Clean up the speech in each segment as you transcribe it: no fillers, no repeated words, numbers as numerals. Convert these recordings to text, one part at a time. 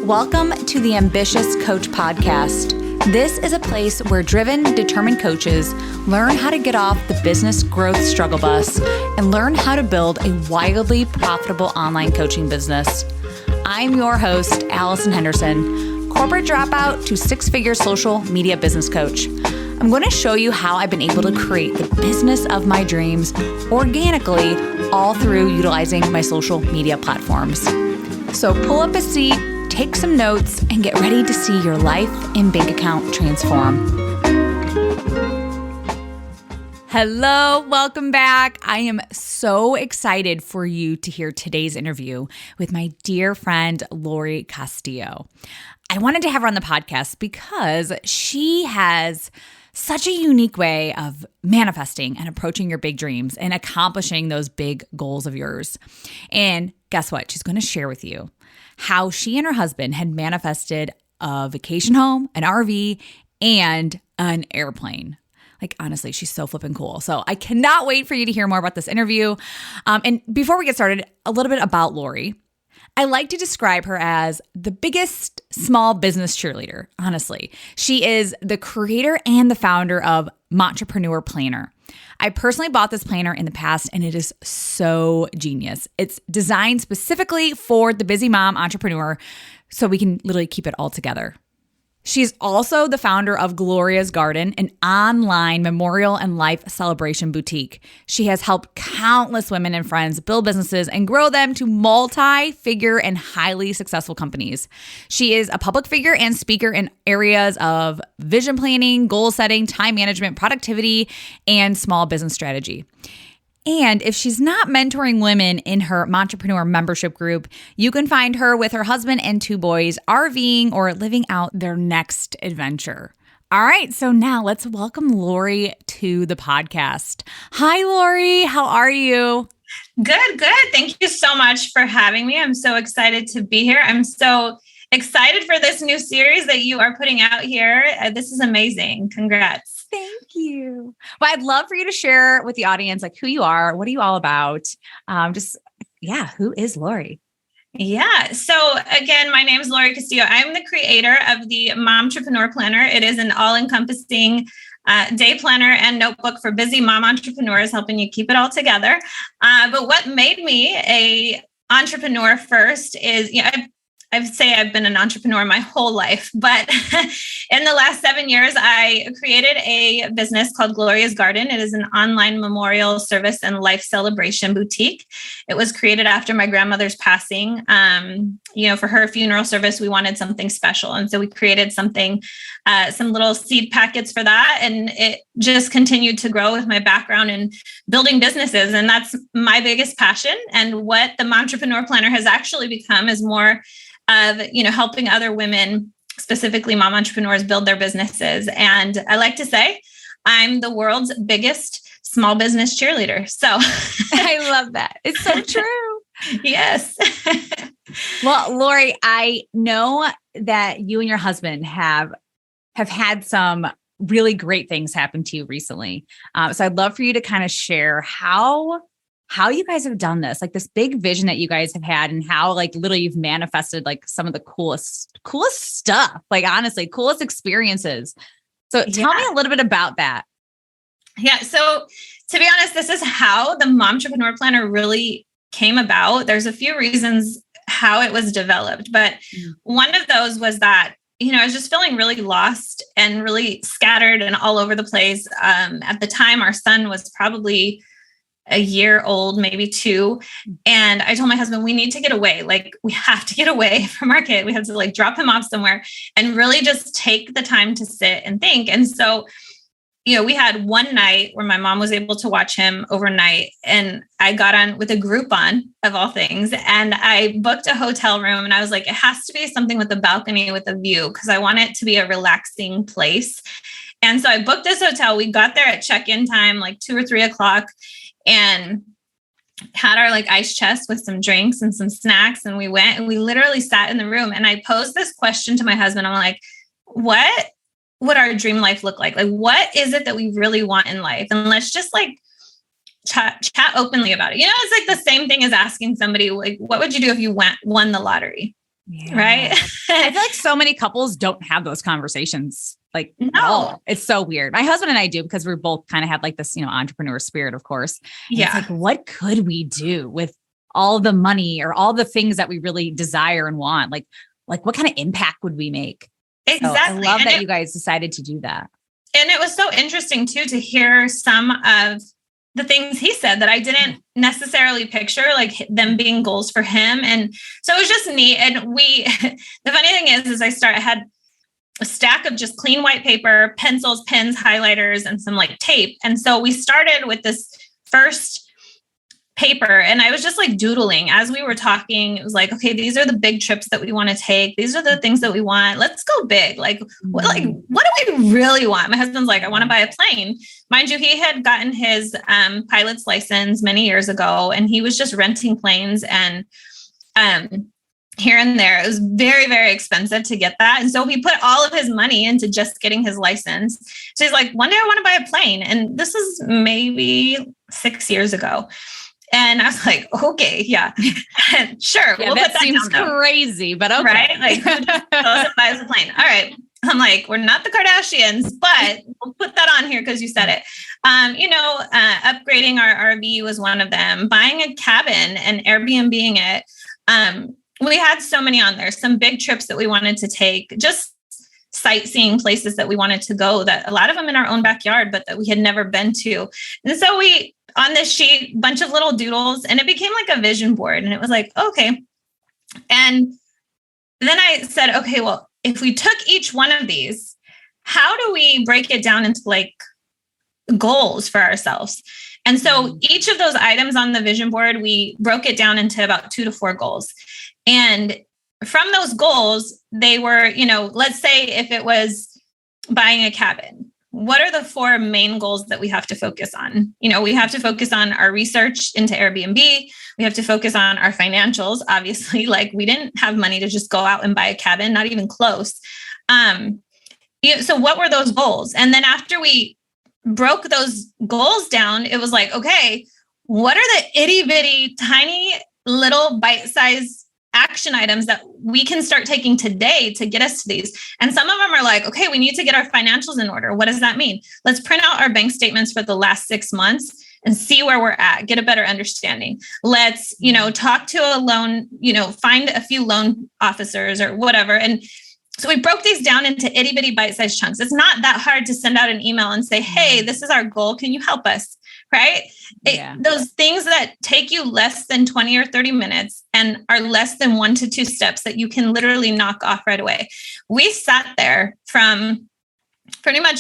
Welcome to the Ambitious Coach Podcast. This is a place where driven, determined coaches learn how to get off the business growth struggle bus and learn how to build a wildly profitable online coaching business. I'm your host, Allison Henderson, corporate dropout to six-figure social media business coach. I'm going to show you how I've been able to create the business of my dreams organically, all through utilizing my social media platforms. So pull up a seat, take some notes, and get ready to see your life and bank account transform. Hello, welcome back. I am so excited for you to hear today's interview with my dear friend, Laurie Castillo. I wanted to have her on the podcast because she has such a unique way of manifesting and approaching your big dreams and accomplishing those big goals of yours. And guess what? She's going to share with you how she and her husband had manifested a vacation home, an RV, and an airplane. Like, honestly, she's so flipping cool. So I cannot wait for you to hear more about this interview. And before we get started, a little bit about Laurie. I like to describe her as the biggest small business cheerleader, honestly. She is the creator and the founder of Momtrepreneur Planner. I personally bought this planner in the past, and it is so genius. It's designed specifically for the busy mom entrepreneur, so we can literally keep it all together. She's also the founder of Gloria's Garden, an online memorial and life celebration boutique. She has helped countless women and friends build businesses and grow them to multi-figure and highly successful companies. She is a public figure and speaker in areas of vision planning, goal setting, time management, productivity, and small business strategy. And if she's not mentoring women in her Momtrepreneur membership group, you can find her with her husband and two boys RVing or living out their next adventure. All right, so now let's welcome Laurie to the podcast. Hi, Laurie. How are you? Good. Thank you so much for having me. I'm so excited to be here. I'm so excited for this new series that you are putting out here. This is amazing. Congrats. Thank you. Well, I'd love for you to share with the audience, like, who you are, what are you all about? Who is Laurie? Yeah. So again, my name is Laurie Castillo. I'm the creator of the Momtrepreneur Planner. It is an all-encompassing day planner and notebook for busy mom entrepreneurs, helping you keep it all together. But what made me a entrepreneur first is, I'd say I've been an entrepreneur my whole life, but in the last 7 years, I created a business called Gloria's Garden. It is an online memorial service and life celebration boutique. It was created after my grandmother's passing. For her funeral service, we wanted something special. And so we created something, some little seed packets for that. And it just continued to grow with my background in building businesses. And that's my biggest passion. And what the Momtrepreneur Planner has actually become is more of, helping other women, specifically mom entrepreneurs, build their businesses. And I like to say I'm the world's biggest small business cheerleader. So I love that. It's so true. Yes. Well, Laurie, I know that you and your husband have had some really great things happen to you recently. So I'd love for you to kind of share how you guys have done this, like this big vision that you guys have had, and how like literally you've manifested like some of the coolest stuff, like honestly, coolest experiences. So tell me a little bit about that. Yeah. So to be honest, this is how the Momtrepreneur Planner really came about. There's a few reasons how it was developed, but one of those was that, I was just feeling really lost and really scattered and all over the place. At the time, our son was probably a year old, maybe 2. And I told my husband, we need to get away. Like, we have to get away from our kid. We have to drop him off somewhere and really just take the time to sit and think. And so, we had one night where my mom was able to watch him overnight, and I got on with a Groupon of all things. And I booked a hotel room, and I was like, it has to be something with a balcony with a view, because I want it to be a relaxing place. And so I booked this hotel. We got there at check-in time, like 2 or 3 o'clock, and had our ice chest with some drinks and some snacks. And we went and we literally sat in the room, and I posed this question to my husband. I'm like, what would our dream life look like? Like, what is it that we really want in life? And let's just chat openly about it. It's like the same thing as asking somebody, like, what would you do if you won the lottery? Yeah. Right. I feel like so many couples don't have those conversations. Like, No. no, it's so weird. My husband and I do, because we're both kind of have like this, entrepreneur spirit, of course. And it's like, what could we do with all the money or all the things that we really desire and want? Like what kind of impact would we make? Exactly. So I love that you guys decided to do that. And it was so interesting too, to hear some of the things he said that I didn't necessarily picture, like them being goals for him. And so it was just neat. And the funny thing is I had a stack of just clean white paper, pencils, pens, highlighters, and some like tape. And so we started with this first paper, and I was just like doodling as we were talking. It was like, okay, these are the big trips that we want to take. These are the things that we want. Let's go big. Like what do we really want? My husband's like, I want to buy a plane. Mind you, he had gotten his pilot's license many years ago, and he was just renting planes and here and there. It was very, very expensive to get that. And so he put all of his money into just getting his license. So he's like, one day I want to buy a plane. And this is maybe 6 years ago. And I was like, okay, yeah, sure. Yeah, we'll that seems crazy, but okay. Right? Like, who just goes and buys a plane? All right. I'm like, we're not the Kardashians, but we'll put that on here because you said it. Upgrading our RV was one of them. Buying a cabin and Airbnb-ing it. We had so many on there, some big trips that we wanted to take, just sightseeing places that we wanted to go, that a lot of them in our own backyard, but that we had never been to. And so on this sheet, bunch of little doodles, and it became like a vision board. And it was like, okay. And then I said, okay, well, if we took each one of these, how do we break it down into like goals for ourselves? And so each of those items on the vision board, we broke it down into about 2 to 4 goals. And from those goals, they were, let's say if it was buying a cabin, what are the 4 main goals that we have to focus on? We have to focus on our research into Airbnb. We have to focus on our financials. Obviously, like we didn't have money to just go out and buy a cabin, not even close. So what were those goals? And then after we broke those goals down, it was like, okay, what are the itty bitty tiny little bite-sized action items that we can start taking today to get us to these? And some of them are like, okay, we need to get our financials in order. What does that mean? Let's print out our bank statements for the last 6 months and see where we're at, get a better understanding. Let's, talk to a loan, find a few loan officers or whatever. And so we broke these down into itty bitty bite-sized chunks. It's not that hard to send out an email and say, hey, this is our goal. Can you help us? Right? Those things that take you less than 20 or 30 minutes and are less than 1 to 2 steps that you can literally knock off right away. We sat there from pretty much,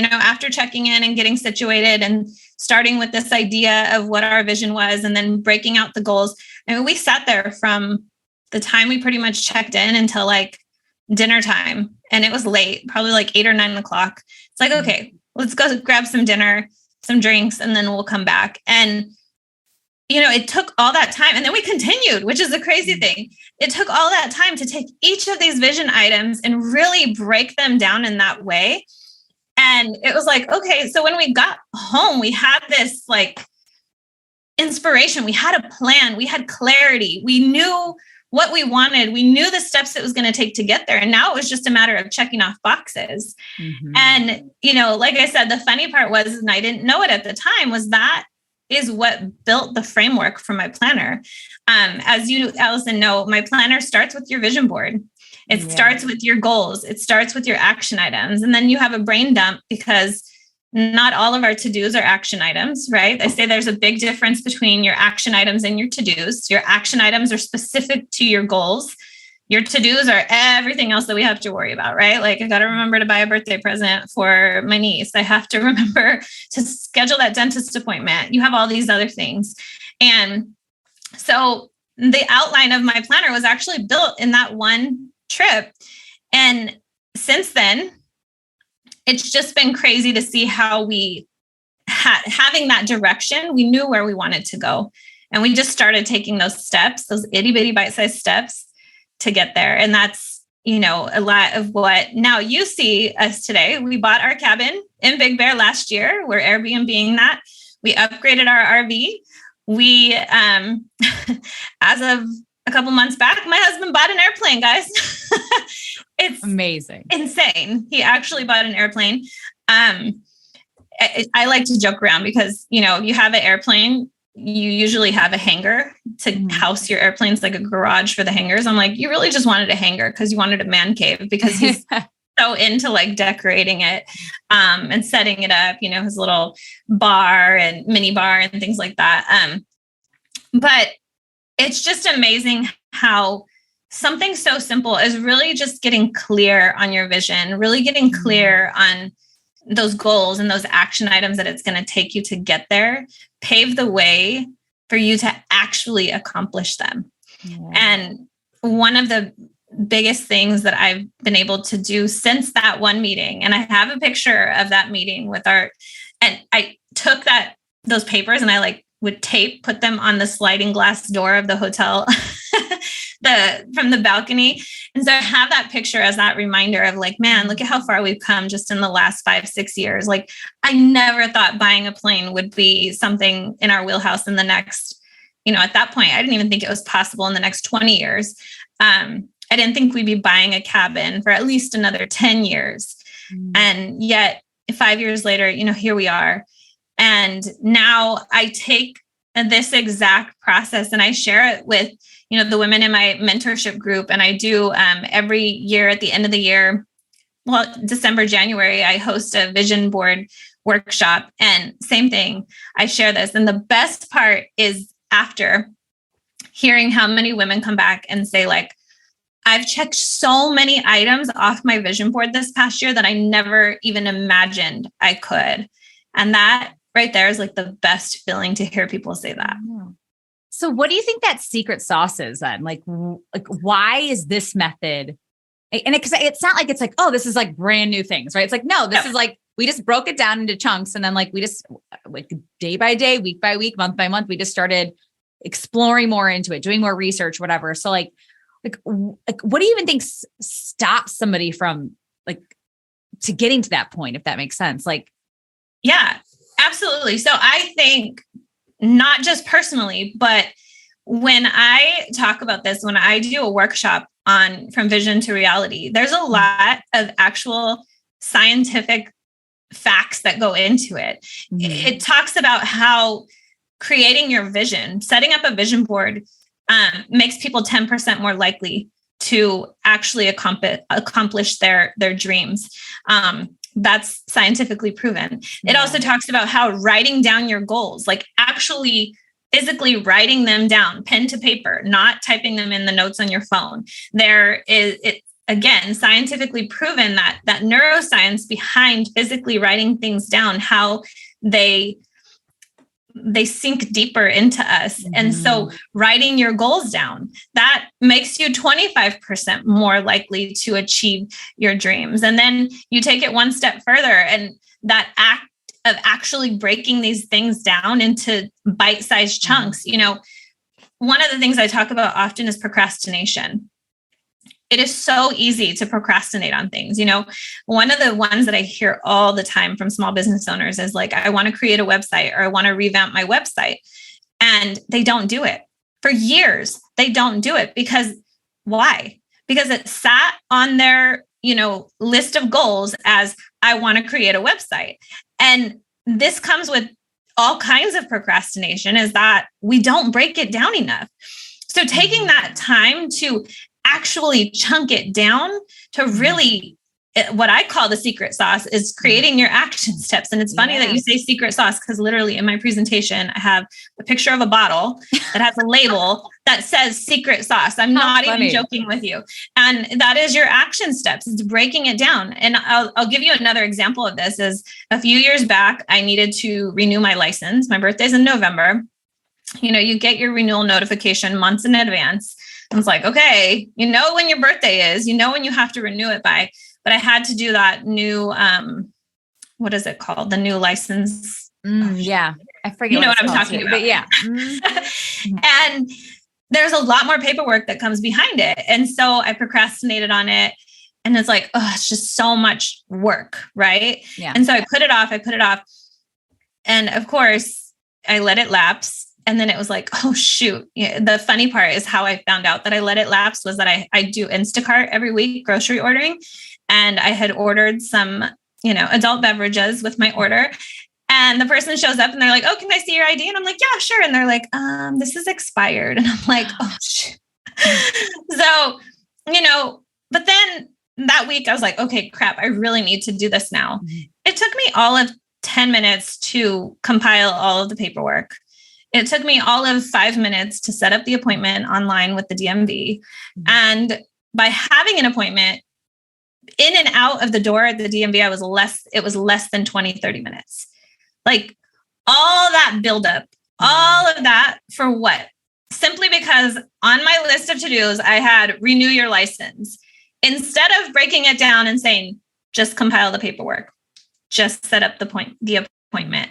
after checking in and getting situated and starting with this idea of what our vision was and then breaking out the goals. And we sat there from the time we pretty much checked in until like dinner time. And it was late, probably like 8 or 9 o'clock. It's like, okay, let's go grab some dinner, some drinks, and then we'll come back. And, it took all that time. And then we continued, which is the crazy thing. It took all that time to take each of these vision items and really break them down in that way. And it was like, okay, so when we got home, we had this like inspiration. We had a plan. We had clarity. We knew what we wanted. We knew the steps it was going to take to get there. And now it was just a matter of checking off boxes. And, like I said, the funny part was, and I didn't know it at the time, was that is what built the framework for my planner. As you, Allison, know, my planner starts with your vision board. It starts with your goals. It starts with your action items. And then you have a brain dump because not all of our to-dos are action items, right? I say there's a big difference between your action items and your to-dos. Your action items are specific to your goals. Your to-dos are everything else that we have to worry about, right? Like I got to remember to buy a birthday present for my niece. I have to remember to schedule that dentist appointment. You have all these other things. And so the outline of my planner was actually built in that one trip. And since then, it's just been crazy to see how we having that direction, we knew where we wanted to go. And we just started taking those steps, those itty bitty bite-sized steps to get there. And that's, a lot of what now you see us today. We bought our cabin in Big Bear last year. We're Airbnb-ing that. We upgraded our RV. We, as of a couple months back, my husband bought an airplane, guys. It's amazing. Insane. He actually bought an airplane. I like to joke around because, you have an airplane, you usually have a hangar to house your airplanes, like a garage for the hangars. I'm like, you really just wanted a hangar because you wanted a man cave, because he's so into like decorating it and setting it up, his little bar and mini bar and things like that. But it's just amazing how something so simple is really just getting clear on your vision, really getting clear on those goals and those action items that it's going to take you to get there, pave the way for you to actually accomplish them. Yeah. And one of the biggest things that I've been able to do since that one meeting, and I have a picture of that meeting and I took those papers and I would put them on the sliding glass door of the hotel, from the balcony. And so I have that picture as that reminder of man, look at how far we've come just in the last 5-6 years. I never thought buying a plane would be something in our wheelhouse in the next, at that point, I didn't even think it was possible in the next 20 years. I didn't think we'd be buying a cabin for at least another 10 years. And yet 5 years later, here we are. And now I take this exact process and I share it with, the women in my mentorship group. And I do every year at the end of the year, December, January, I host a vision board workshop, and same thing. I share this. And the best part is after hearing how many women come back and say I've checked so many items off my vision board this past year that I never even imagined I could. And that right there is the best feeling to hear people say that. So what do you think that secret sauce is then? Why is this method? And because it's not it's oh, this is brand new things, right? It's no, this is we just broke it down into chunks. And then we just day by day, week by week, month by month, we just started exploring more into it, doing more research, whatever. So what do you even think stops somebody from to getting to that point, if that makes sense? Yeah, absolutely. So I think not just personally, but when I talk about this, when I do a workshop on from vision to reality, there's a lot of actual scientific facts that go into it. It talks about how creating your vision, setting up a vision board, makes people 10% more likely to actually accomplish their dreams. That's scientifically proven. It also talks about how writing down your goals, actually physically writing them down, pen to paper, not typing them in the notes on your phone. Again, scientifically proven that neuroscience behind physically writing things down, how they sink deeper into us. And so writing your goals down, that makes you 25% more likely to achieve your dreams. And then you take it one step further, and that act of actually breaking these things down into bite-sized chunks. One of the things I talk about often is procrastination. It is so easy to procrastinate on things. One of the ones that I hear all the time from small business owners is I want to create a website, or I want to revamp my website. And they don't do it for years. They don't do it because why? Because it sat on their, list of goals as I want to create a website. And this comes with all kinds of procrastination, is that we don't break it down enough. So taking that time to actually chunk it down to really, what I call the secret sauce is creating your action steps. And it's funny that you say secret sauce, because literally in my presentation, I have a picture of a bottle that has a label that says secret sauce. I'm not even joking with you. And that is your action steps. It's breaking it down. And I'll give you another example of this. Is a few years back, I needed to renew my license. My birthday's in November. You get your renewal notification months in advance. I was okay, when your birthday is, when you have to renew it by, but I had to do that new, what is it called? The new license. Yeah. I forget what I'm talking about. But yeah. And there's a lot more paperwork that comes behind it. And so I procrastinated on it, and it's it's just so much work. Right. Yeah. And so I put it off. And of course I let it lapse. And then it was like, oh, shoot. Yeah, the funny part is how I found out that I let it lapse was that I do Instacart every week, grocery ordering. And I had ordered some, adult beverages with my order. And the person shows up and they're like, oh, can I see your ID? And I'm like, yeah, sure. And they're like, this is expired. And I'm like, oh, shit. So, but then that week I was like, okay, crap, I really need to do this now. It took me all of 10 minutes to compile all of the paperwork. It took me all of 5 minutes to set up the appointment online with the DMV. And by having an appointment, in and out of the door at the DMV, it was less than 20, 30 minutes. Like all that buildup, all of that for what? Simply because on my list of to-dos, I had renew your license. Instead of breaking it down and saying, just compile the paperwork, just set up the appointment,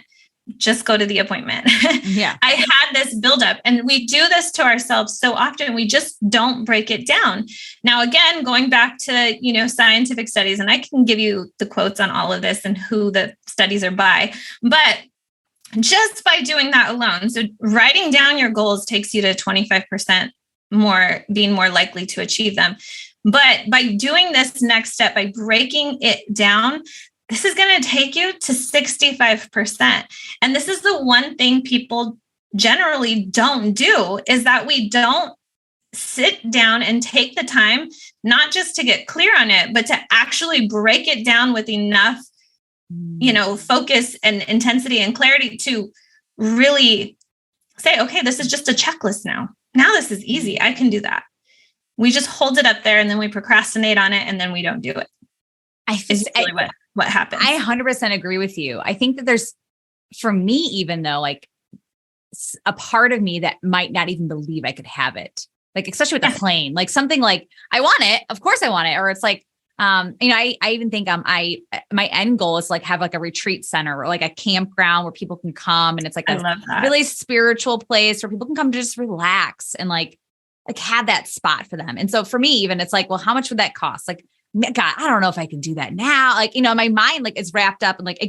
just go to the appointment. Yeah. I had this buildup, and we do this to ourselves so often. We just don't break it down. Now, again, going back to, scientific studies, and I can give you the quotes on all of this and who the studies are by, but just by doing that alone. So writing down your goals takes you to 25% more, being more likely to achieve them. But by doing this next step, by breaking it down, this is going to take you to 65%. And this is the one thing people generally don't do, is that we don't sit down and take the time, not just to get clear on it, but to actually break it down with enough, focus and intensity and clarity to really say, okay, this is just a checklist now. Now this is easy. I can do that. We just hold it up there and then we procrastinate on it and then we don't do it. It's really what happens. I 100% agree with you. I think that there's, for me, even though, like, a part of me that might not even believe I could have it, like, especially with the plane, like something like, I want it. Of course I want it. Or it's like, I even think my end goal is like have like a retreat center or like a campground where people can come, and it's like a really spiritual place where people can come to just relax and like have that spot for them. And so for me, even it's like, well, how much would that cost? Like, God, I don't know if I can do that now. Like, my mind like is wrapped up and like it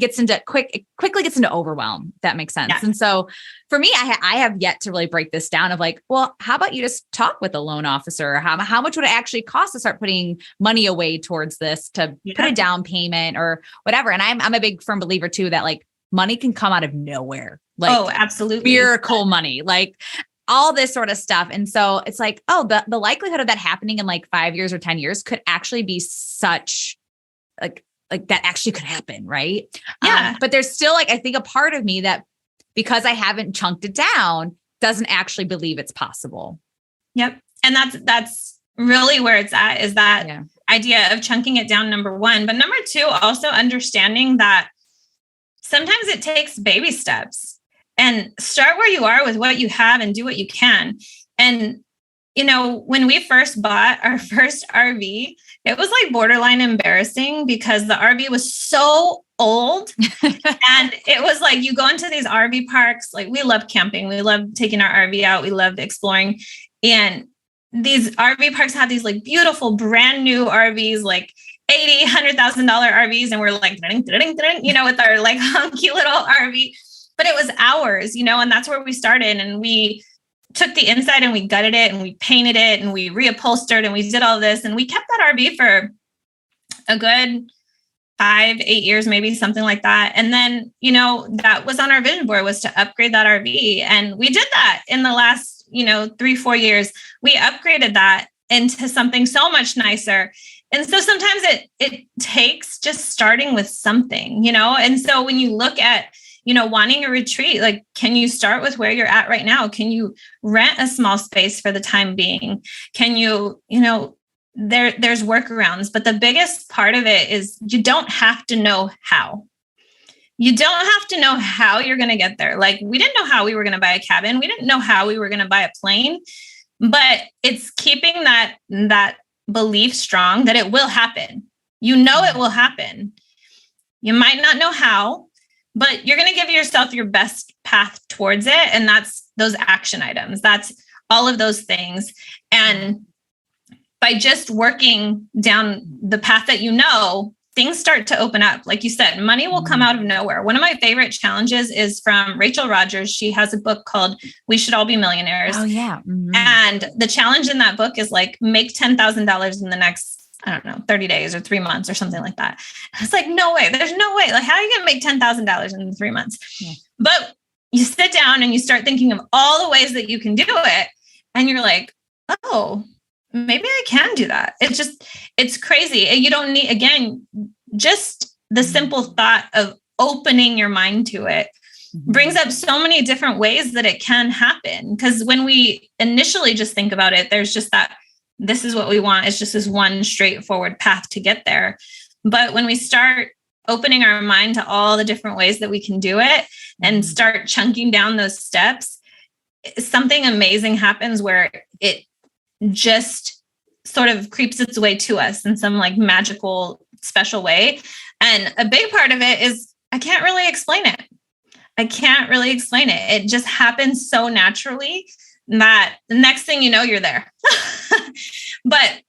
quickly gets into overwhelm. If that makes sense. Yeah. And so for me, I have yet to really break this down of like, well, how about you just talk with a loan officer? How much would it actually cost to start putting money away towards this, to put a down payment or whatever? And I'm a big firm believer too, that like money can come out of nowhere. Like, oh, absolutely. Miracle money, like all this sort of stuff. And so it's like, oh, the likelihood of that happening in like 5 years or 10 years could actually be such like that actually could happen. Right. Yeah. But there's still like, I think a part of me that, because I haven't chunked it down, doesn't actually believe it's possible. Yep. And that's really where it's at, is that idea of chunking it down, number one. But number two, also understanding that sometimes it takes baby steps, and start where you are with what you have and do what you can. And, when we first bought our first RV, it was like borderline embarrassing because the RV was so old. And it was like, you go into these RV parks, like we love camping. We love taking our RV out. We loved exploring. And these RV parks have these like beautiful brand new RVs, like $80,000, $100,000 RVs. And we're like, with our like hunky little RV, but it was ours, and that's where we started. And we took the inside and we gutted it and we painted it and we reupholstered and we did all this. And we kept that RV for a good 5-8 years, maybe something like that. And then, that was on our vision board, was to upgrade that RV. And we did that in the last, 3-4 years. We upgraded that into something so much nicer. And so sometimes it takes just starting with something, and so when you look at, wanting a retreat, like, can you start with where you're at right now? Can you rent a small space for the time being? Can you, there's workarounds, but the biggest part of it is you don't have to know how. You don't have to know how you're going to get there. Like, we didn't know how we were going to buy a cabin. We didn't know how we were going to buy a plane, but it's keeping that belief strong that it will happen. It will happen. You might not know how, but you're going to give yourself your best path towards it. And that's those action items. That's all of those things. And by just working down the path that things start to open up. Like you said, money will come out of nowhere. One of my favorite challenges is from Rachel Rogers. She has a book called We Should All Be Millionaires. Oh yeah. And the challenge in that book is like, make $10,000 in the next, I don't know, 30 days or 3 months or something like that. And it's like, no way, there's no way. Like, how are you going to make $10,000 in 3 months? Yeah. But you sit down and you start thinking of all the ways that you can do it. And you're like, oh, maybe I can do that. It's crazy. And you don't need, again, just the simple thought of opening your mind to it brings up so many different ways that it can happen. Because when we initially just think about it, there's just that, this is what we want. It's just this one straightforward path to get there. But when we start opening our mind to all the different ways that we can do it and start chunking down those steps, something amazing happens where it just sort of creeps its way to us in some like magical, special way. And a big part of it is I can't really explain it. It just happens so naturally that the next thing you know, you're there. But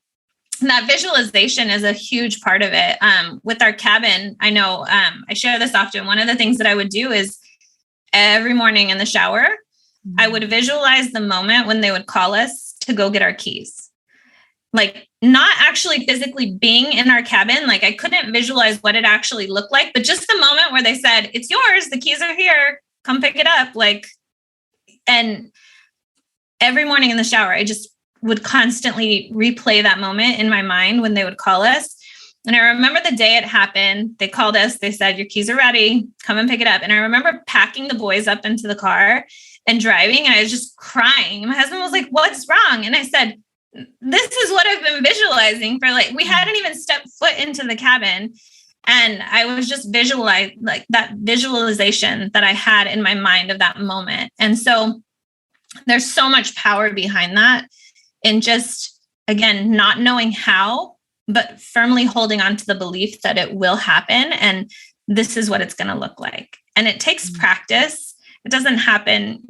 that visualization is a huge part of it. With our cabin, I know I share this often. One of the things that I would do is every morning in the shower, I would visualize the moment when they would call us to go get our keys. Like, not actually physically being in our cabin. Like, I couldn't visualize what it actually looked like, but just the moment where they said, it's yours, the keys are here, come pick it up. Like, and every morning in the shower, I just would constantly replay that moment in my mind when they would call us. And I remember the day it happened. They called us, they said, your keys are ready, come and pick it up. And I remember packing the boys up into the car and driving, and I was just crying. My husband was like, what's wrong? And I said, this is what I've been visualizing for, like, we hadn't even stepped foot into the cabin. And I was just visualizing, like, that visualization that I had in my mind of that moment. And so there's so much power behind that. And just, again, not knowing how, but firmly holding on to the belief that it will happen. And this is what it's going to look like. And it takes practice. It doesn't happen.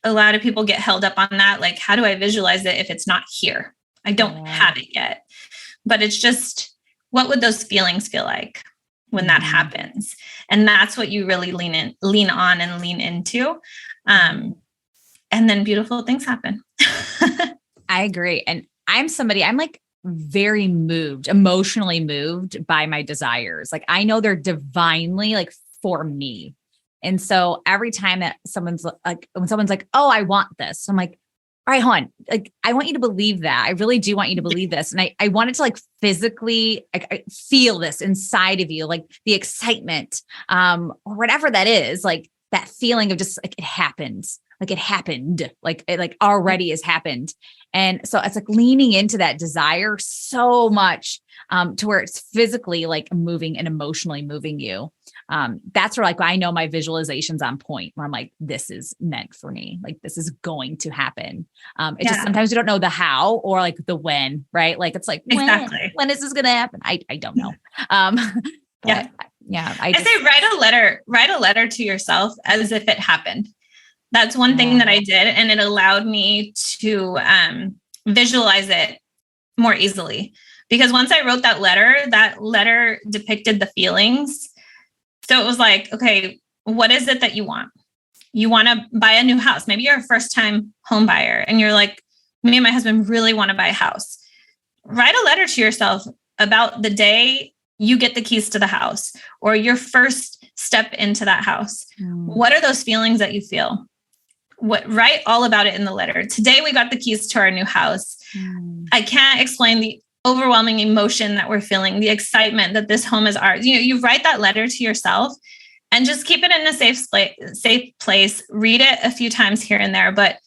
A lot of people get held up on that. Like, how do I visualize it if it's not here? I don't have it yet. But it's just, what would those feelings feel like when that happens? And that's what you really lean on and lean into. And then beautiful things happen. I agree. And I'm like very moved, emotionally moved by my desires. Like, I know they're divinely like for me. And so every time that someone's like, oh, I want this, I'm like, all right, hon, like, I want you to believe that. I really do want you to believe this. And I wanted to like physically I feel this inside of you, like the excitement, or whatever that is, like that feeling of just like, it happens. Like it happened, like it like already has happened. And so it's like leaning into that desire so much, to where it's physically like moving and emotionally moving you. That's where like, I know my visualization's on point, where I'm like, this is meant for me. Like, this is going to happen. Just sometimes you don't know the how or like the when, right? Like, it's like, when is this going to happen? I don't know. I say, write a letter to yourself as if it happened. That's one thing that I did. And it allowed me to visualize it more easily, because once I wrote that letter depicted the feelings. So it was like, okay, what is it that you want? You want to buy a new house. Maybe you're a first time home buyer and you're like, me and my husband really want to buy a house. Write a letter to yourself about the day you get the keys to the house or your first step into that house. What are those feelings that you feel? Write all about it in the letter. Today, we got the keys to our new house. I can't explain the overwhelming emotion that we're feeling, the excitement that this home is ours. You write that letter to yourself and just keep it in a safe place. Read it a few times here and there. But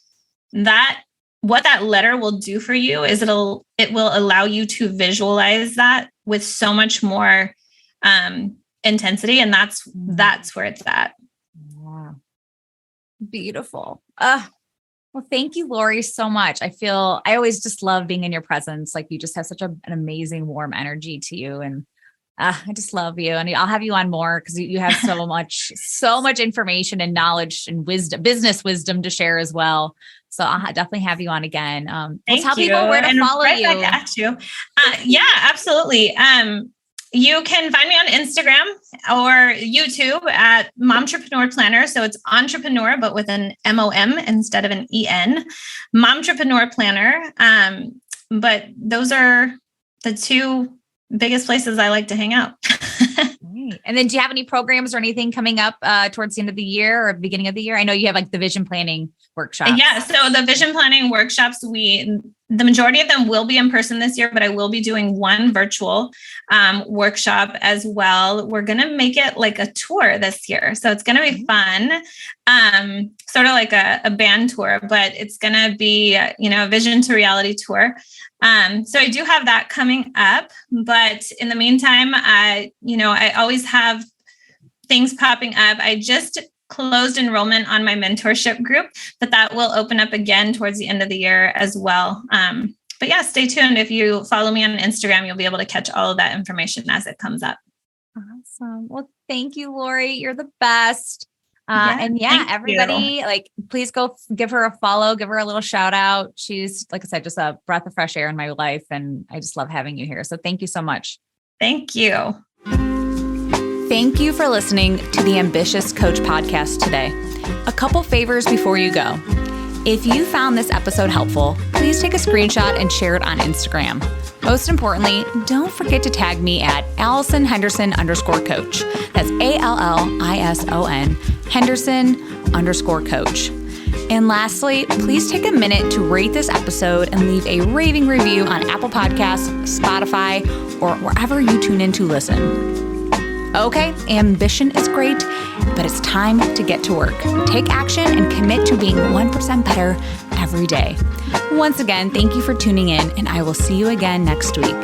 what that letter will do for you is it will allow you to visualize that with so much more intensity. And that's where it's at. Wow. Beautiful. Well, thank you, Laurie, so much. I always just love being in your presence. Like, you just have such an amazing, warm energy to you. And I just love you. And I'll have you on more because you have so much information and knowledge and wisdom, business wisdom to share as well. So I'll definitely have you on again. Tell people where to follow you. Back at you. Yeah, absolutely. You can find me on Instagram or YouTube at Momtrepreneur Planner. So it's entrepreneur, but with an MOM instead of an EN. Momtrepreneur Planner. But those are the two biggest places I like to hang out. And then do you have any programs or anything coming up towards the end of the year or beginning of the year? I know you have like the vision planning workshops. Yeah. So the vision planning workshops, the majority of them will be in person this year, but I will be doing one virtual workshop as well. We're going to make it like a tour this year. So it's going to be fun, sort of like a band tour, but it's going to be, a vision to reality tour. So I do have that coming up, but in the meantime, I always have things popping up. I just closed enrollment on my mentorship group, but that will open up again towards the end of the year as well. But yeah, stay tuned. If you follow me on Instagram, you'll be able to catch all of that information as it comes up. Awesome. Well, thank you, Laurie. You're the best. Everybody, please go give her a follow, give her a little shout out. She's, like I said, just a breath of fresh air in my life. And I just love having you here. So thank you so much. Thank you. Thank you for listening to the Ambitious Coach podcast today. A couple favors before you go. If you found this episode helpful, please take a screenshot and share it on Instagram. Most importantly, don't forget to tag me at Allison Henderson _coach. That's ALLISON Henderson _coach. And lastly, please take a minute to rate this episode and leave a raving review on Apple Podcasts, Spotify, or wherever you tune in to listen. Okay, ambition is great, but it's time to get to work. Take action and commit to being 1% better every day. Once again, thank you for tuning in, and I will see you again next week.